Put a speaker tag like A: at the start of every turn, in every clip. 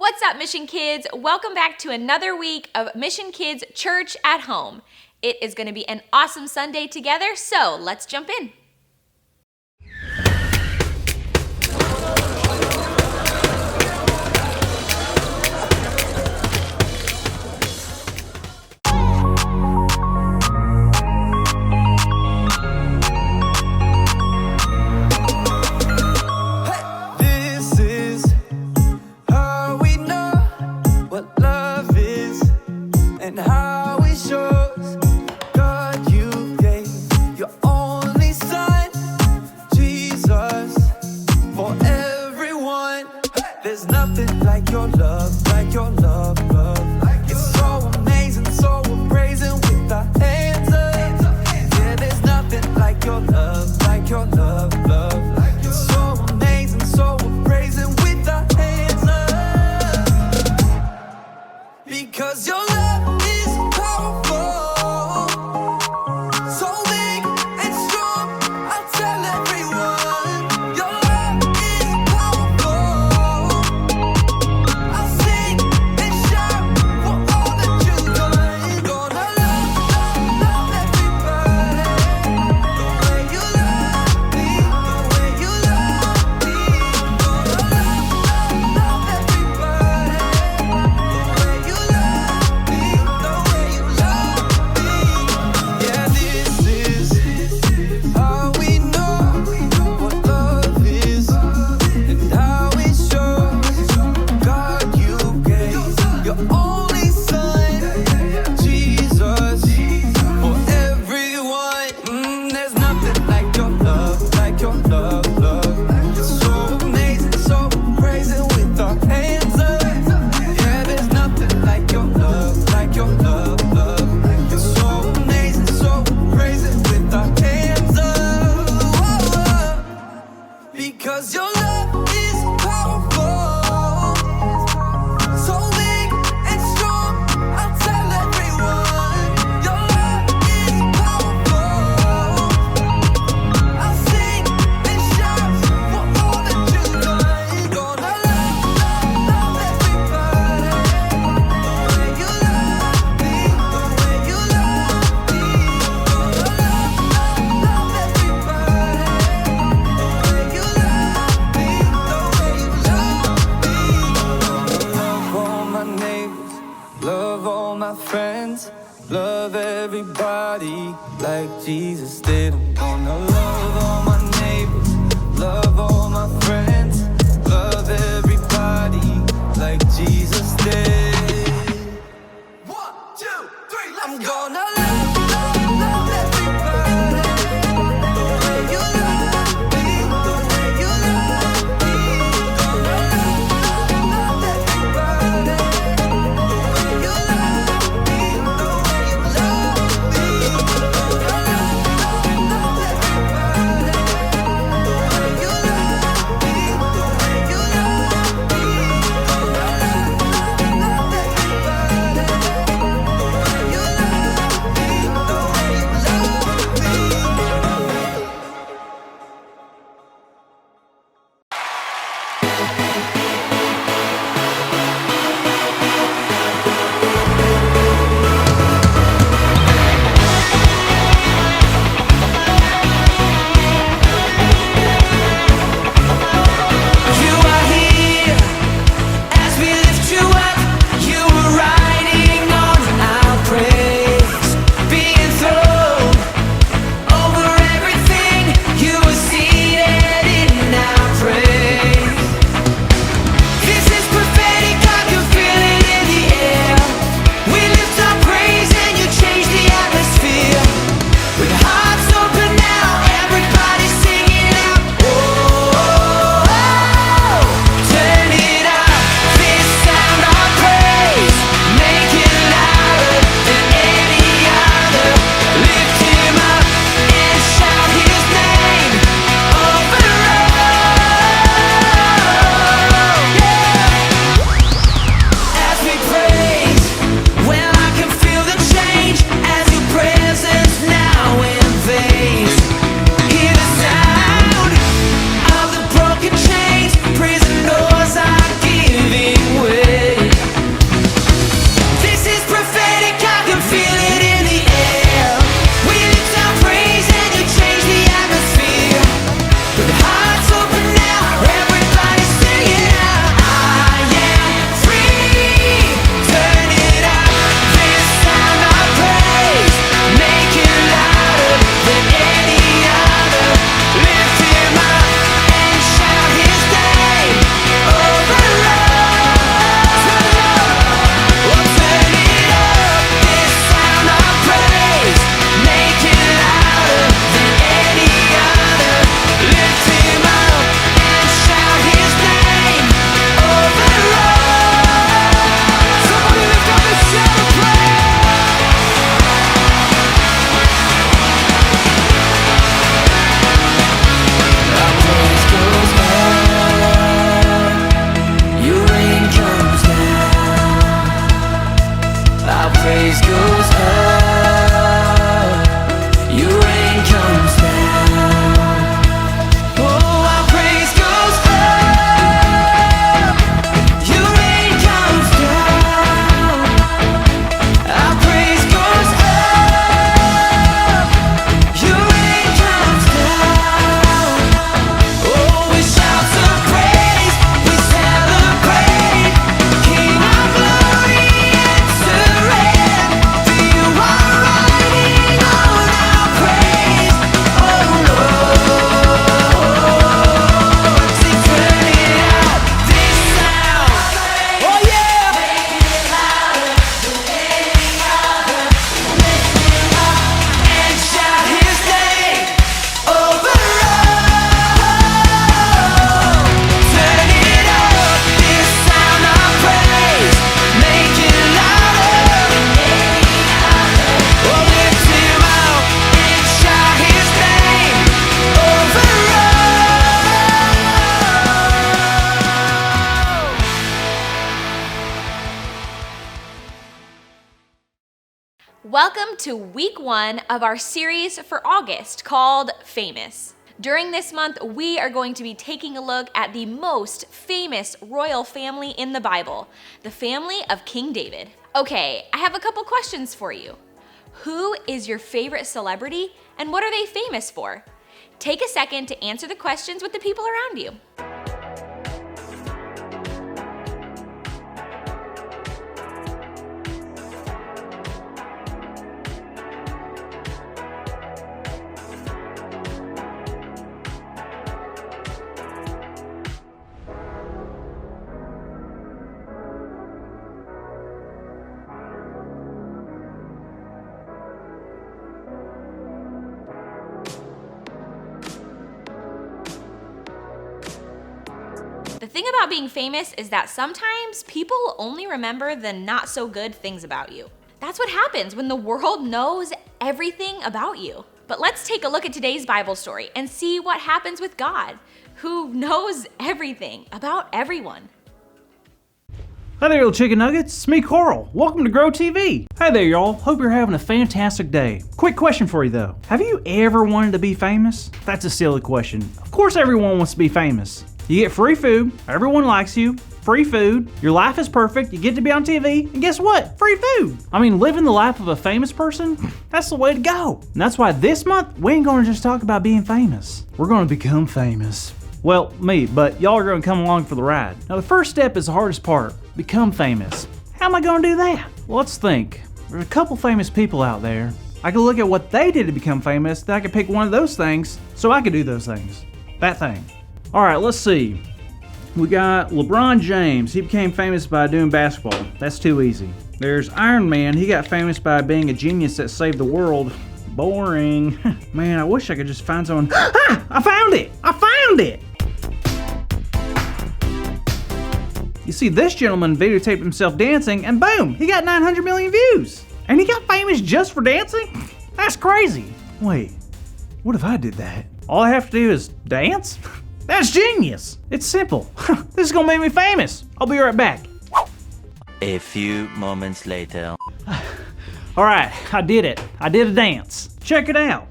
A: What's up, Mission Kids? Welcome back to another week of Mission Kids Church at Home. It is going to be an awesome Sunday together, so let's jump in. Welcome to week 1 of our series for August called Famous. During this month, we are going to be taking a look at the most famous royal family in the Bible, the family of King David. Okay, I have a couple questions for you. Who is your favorite celebrity and what are they famous for? Take a second to answer the questions with the people around you. The thing about being famous is that sometimes people only remember the not so good things about you. That's what happens when the world knows everything about you. But let's take a look at today's Bible story and see what happens with God, who knows everything about everyone.
B: Hi there, little chicken nuggets. It's me, Carl. Welcome to Grow TV. Hi there, y'all. Hope you're having a fantastic day. Quick question for you, though. Have you ever wanted to be famous? That's a silly question. Of course everyone wants to be famous. You get free food, everyone likes you, free food, your life is perfect, you get to be on TV, and guess what? Free food. I mean, living the life of a famous person, that's the way to go. And that's why this month, we ain't gonna just talk about being famous. We're gonna become famous. Well, me, but y'all are gonna come along for the ride. Now, the first step is the hardest part, become famous. How am I gonna do that? Well, let's think. There's a couple famous people out there. I could look at what they did to become famous, then I could pick one of those things, so I could do those things. That thing. All right, let's see. We got LeBron James. He became famous by doing basketball. That's too easy. There's Iron Man. He got famous by being a genius that saved the world. Boring. Man, I wish I could just find someone. Ah! I found it! I found it! You see, this gentleman videotaped himself dancing, and boom, he got 900 million views. And he got famous just for dancing? That's crazy. Wait, what if I did that? All I have to do is dance? That's genius! It's simple. This is gonna make me famous. I'll be right back.
C: A few moments later.
B: All right, I did it. I did a dance. Check it out.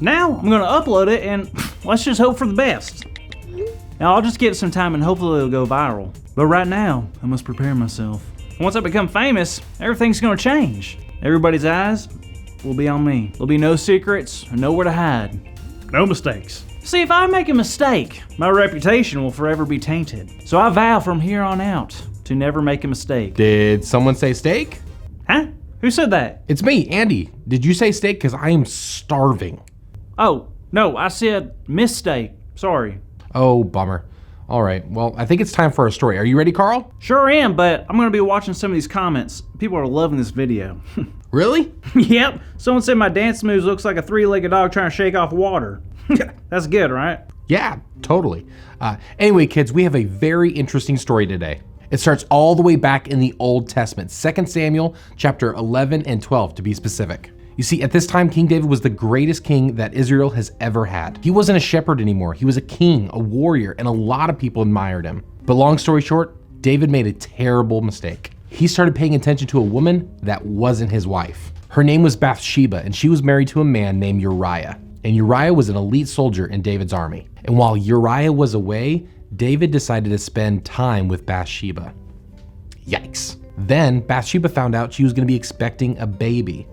B: Now I'm gonna upload it and let's just hope for the best. Now I'll just give it some time and hopefully it'll go viral. But right now, I must prepare myself. Once I become famous, everything's gonna change. Everybody's eyes will be on me. There'll be no secrets, nowhere to hide. No mistakes. See, if I make a mistake, my reputation will forever be tainted. So I vow from here on out to never make a mistake.
D: Did someone say steak?
B: Huh? Who said that?
D: It's me, Andy. Did you say steak? Because I am starving.
B: Oh, no, I said mistake. Sorry.
D: Oh, bummer. All right, well, I think it's time for our story. Are you ready, Carl?
B: Sure am, but I'm gonna be watching some of these comments. People are loving this video.
D: Really?
B: Yep, someone said my dance moves looks like a three-legged dog trying to shake off water. That's good, right?
D: Yeah, totally. Anyway, kids, we have a very interesting story today. It starts all the way back in the Old Testament, 2 Samuel chapter 11 and 12 to be specific. You see, at this time, King David was the greatest king that Israel has ever had. He wasn't a shepherd anymore. He was a king, a warrior, and a lot of people admired him. But long story short, David made a terrible mistake. He started paying attention to a woman that wasn't his wife. Her name was Bathsheba, and she was married to a man named Uriah. And Uriah was an elite soldier in David's army. And while Uriah was away, David decided to spend time with Bathsheba. Yikes. Then Bathsheba found out she was going to be expecting a baby,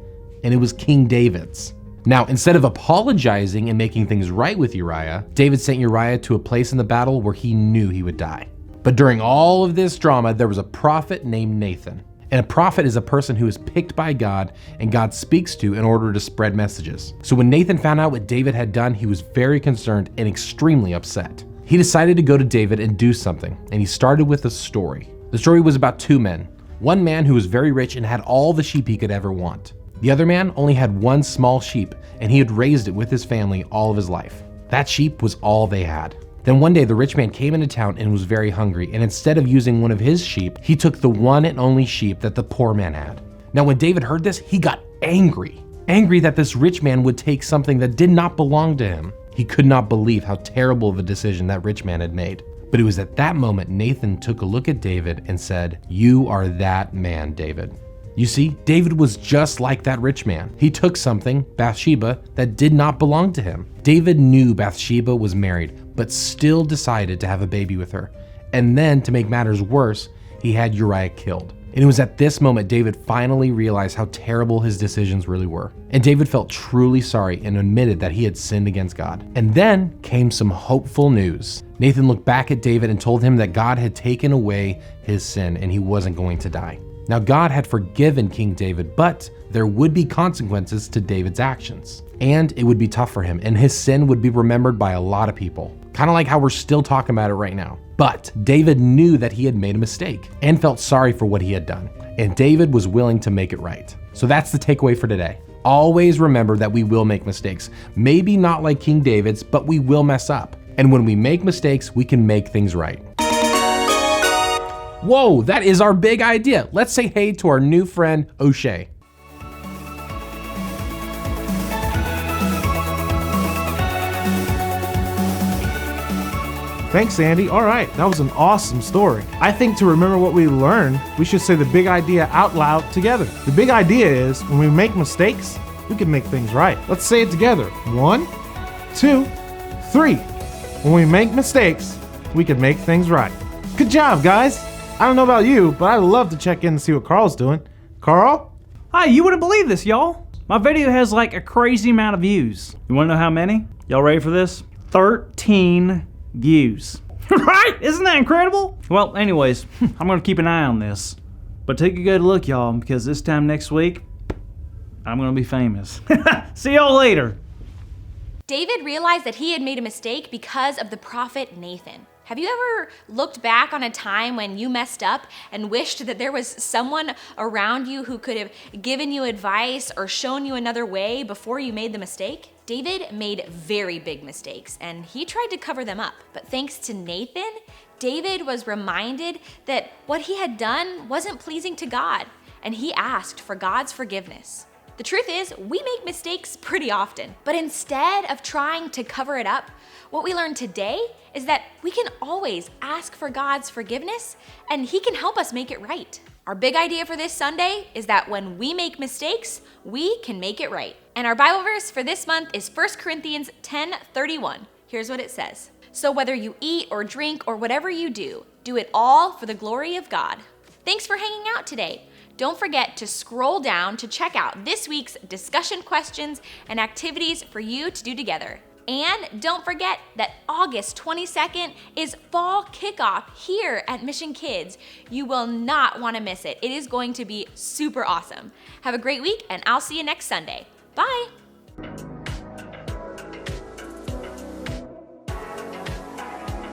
D: and it was King David's. Now, instead of apologizing and making things right with Uriah, David sent Uriah to a place in the battle where he knew he would die. But during all of this drama, there was a prophet named Nathan. And a prophet is a person who is picked by God and God speaks to in order to spread messages. So when Nathan found out what David had done, he was very concerned and extremely upset. He decided to go to David and do something, and he started with a story. The story was about two men. One man who was very rich and had all the sheep he could ever want. The other man only had one small sheep, and he had raised it with his family all of his life. That sheep was all they had. Then one day the rich man came into town and was very hungry, and instead of using one of his sheep, he took the one and only sheep that the poor man had. Now when David heard this, he got angry that this rich man would take something that did not belong to him. He could not believe how terrible of a decision that rich man had made. But it was at that moment Nathan took a look at David and said, "You are that man, David." You see, David was just like that rich man. He took something, Bathsheba, that did not belong to him. David knew Bathsheba was married, but still decided to have a baby with her. And then, to make matters worse, he had Uriah killed. And it was at this moment David finally realized how terrible his decisions really were. And David felt truly sorry and admitted that he had sinned against God. And then came some hopeful news. Nathan looked back at David and told him that God had taken away his sin and he wasn't going to die. Now, God had forgiven King David, but there would be consequences to David's actions. And it would be tough for him, and his sin would be remembered by a lot of people. Kind of like how we're still talking about it right now. But David knew that he had made a mistake and felt sorry for what he had done. And David was willing to make it right. So that's the takeaway for today. Always remember that we will make mistakes. Maybe not like King David's, but we will mess up. And when we make mistakes, we can make things right. Whoa, that is our big idea. Let's say hey to our new friend, O'Shea.
E: Thanks, Andy. All right, that was an awesome story. I think to remember what we learned, we should say the big idea out loud together. The big idea is when we make mistakes, we can make things right. Let's say it together. 1, 2, 3. When we make mistakes, we can make things right. Good job, guys. I don't know about you, but I'd love to check in and see what Carl's doing. Carl?
B: Hi, you wouldn't believe this, y'all. My video has like a crazy amount of views. You wanna know how many? Y'all ready for this? 13 views. Right? Isn't that incredible? Well, anyways, I'm gonna keep an eye on this. But take a good look, y'all, because this time next week, I'm gonna be famous. See y'all later.
A: David realized that he had made a mistake because of the prophet Nathan. Have you ever looked back on a time when you messed up and wished that there was someone around you who could have given you advice or shown you another way before you made the mistake? David made very big mistakes and he tried to cover them up. But thanks to Nathan, David was reminded that what he had done wasn't pleasing to God, and he asked for God's forgiveness. The truth is, we make mistakes pretty often, but instead of trying to cover it up, what we learned today is that we can always ask for God's forgiveness and He can help us make it right. Our big idea for this Sunday is that when we make mistakes, we can make it right. And our Bible verse for this month is 1 Corinthians 10:31. Here's what it says. So whether you eat or drink or whatever you do it all for the glory of God. Thanks for hanging out today. Don't forget to scroll down to check out this week's discussion questions and activities for you to do together. And don't forget that August 22nd is fall kickoff here at Mission Kids. You will not want to miss it. It is going to be super awesome. Have a great week, and I'll see you next Sunday. Bye.